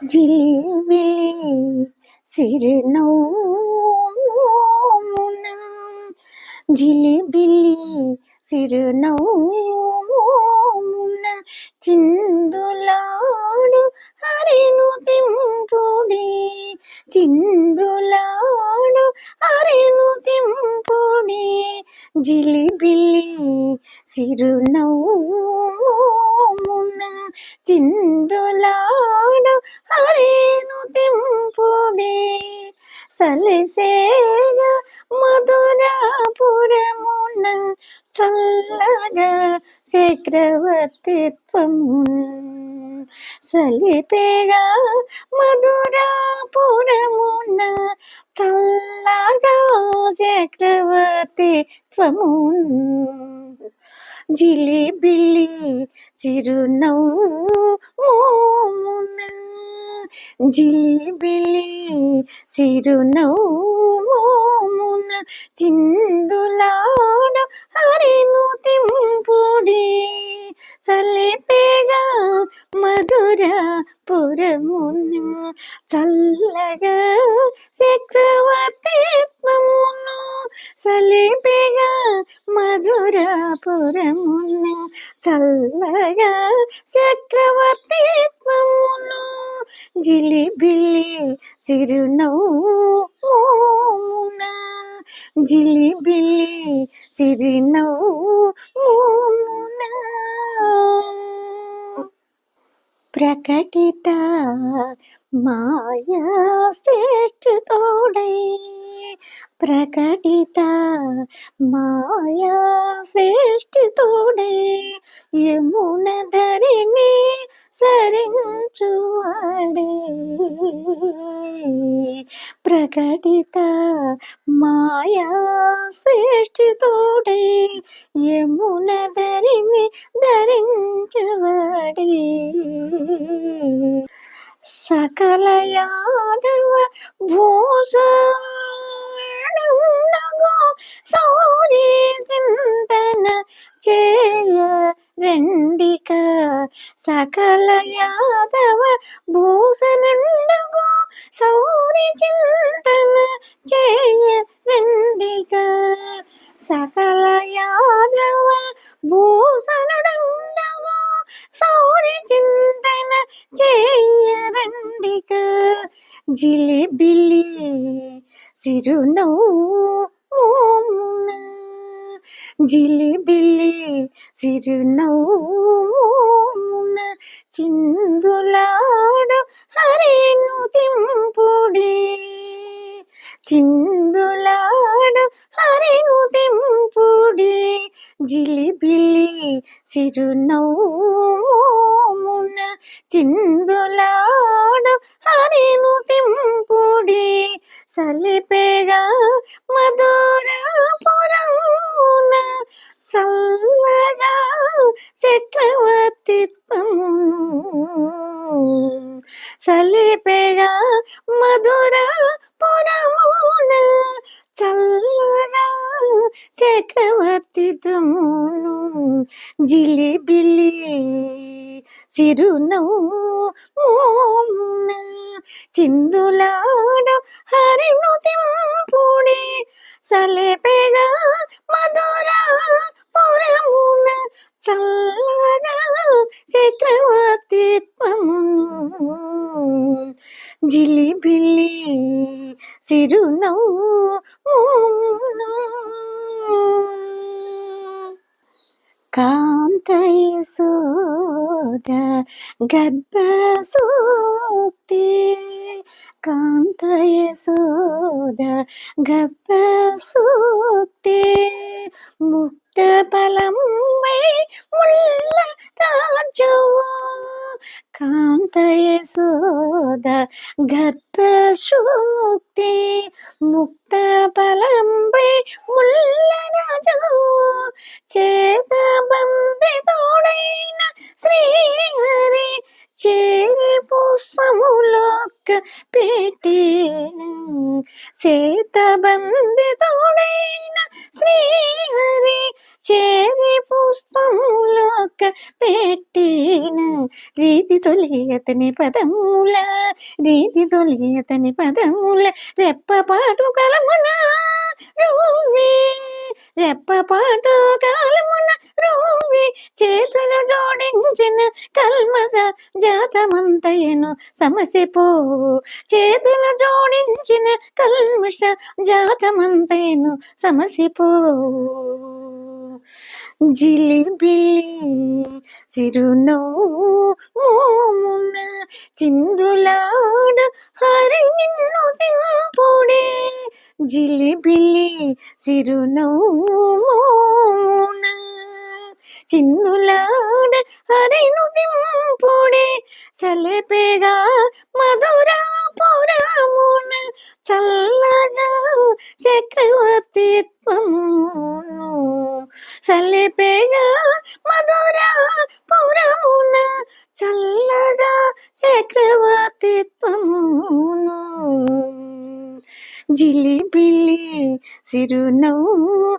జిలిబిలి సిరినవ్వున జిలిబిలి సిరినవ్వున చిందులాడు హరిను తింపుడి చిందులాడు హరిను తింపుడి జిలిబిలి సిరునవ్వున చిందులాడు హరిను తింపుడి సలిసేగా మధురాపురమున చల్లగా చక్రవర్తిత్వమున్ సలిపేగా మధురాపురమున చల్లగా చక్రవర్తిత్వమున్ జిలిబిలి చిరునవ్వున జిలిబిలి చిరునవ్వున చిందులాడ హరిను తింపుడి సలిపేగా మధురాపురమున చల్లగా చక్రవర్తిత్వమును సలిపేగా మధురాపురమున చల్లగా చక్రవర్తిత్వమును జిలిబిలి సిరునవ్వున జిలిబిలి సిరినవ్వున ప్రకటిత మాయా శ్రేష్ఠతోడై ప్రకటిత మాయా శ్రేష్ఠతోడై యమున ధరిని సరించువాడే ప్రకటిత మాయా శ్రేష్ఠతోడై యమున ధరిని ధరించవాడే సకల యాదవ భూషణుండగో సౌరి చింతన చేయ రెండిక సకల యాదవ భూషణుండగో సౌరి చింతన చేయ రెండిక సకల యాదవ భూషణుండగో సౌరి చింతన చేయరండిక జిలిబిలి సిరునవ్వున జిలిబిలి సిరునవ్వున చిందులాడు హరిను తింపుడి చిందులాడు హరిను తింపుడి జిలిబిలి సిరునవ్వున చిందులాడు హరిను తింపుడి సలిపేగా మధురాపురమున చల్లగా చక్రవర్తిత్వమును సలిపేగా మధురాపురమున చల్లగా చక్రవర్తిత్వమును జిలిబిలి సిరునవ్వున చిందులాడు హరిను తింపుడి సలిపేగా మధురాపురమున చల్లగా చక్రవర్తిత్వమును జిలిబిలి సిరునవ్వున కాంతయశోద గర్భసూక్తి కాంతయశోద గర్భసూక్తి ముక్త ఫలంబై ముల్ల రాజవు కాంతయశోద గర్భసూక్తి ముక్త ఫలంబై ముల్ల రాజవు చేత బంధితోడైన శ్రీహరి చేరి పుష్పములోక పెట్టేను చేత బంధితోడైన శ్రీహరి చేరి పుష్పములొక్క పెట్టిన రీతి తొలియతని పదముల రీతి తొలియతని పదముల రెప్పపాటు కలమున రూవి రెప్పపాటు కలమున రూవి చేతులు జోడించిన కల్మస జాతమంతయను సమసిపో చేతులు జోడించిన కల్మష జాతమంతయను సమసిపో జిలిబిలి సిరునవ్వున చిందులాడ హరి నిన్ను దింపుడే జిలిబిలి సిరునవ్వున చిందులాడ హరిను దింపుడే సలెపెగా మధురాపురమున చల్లగా చక్రవర్తిత్వమును సలెపెగా మధురాపురమున చల్లగా చక్రవర్తిత్వమును జిలిబిలి సిరునవ్వు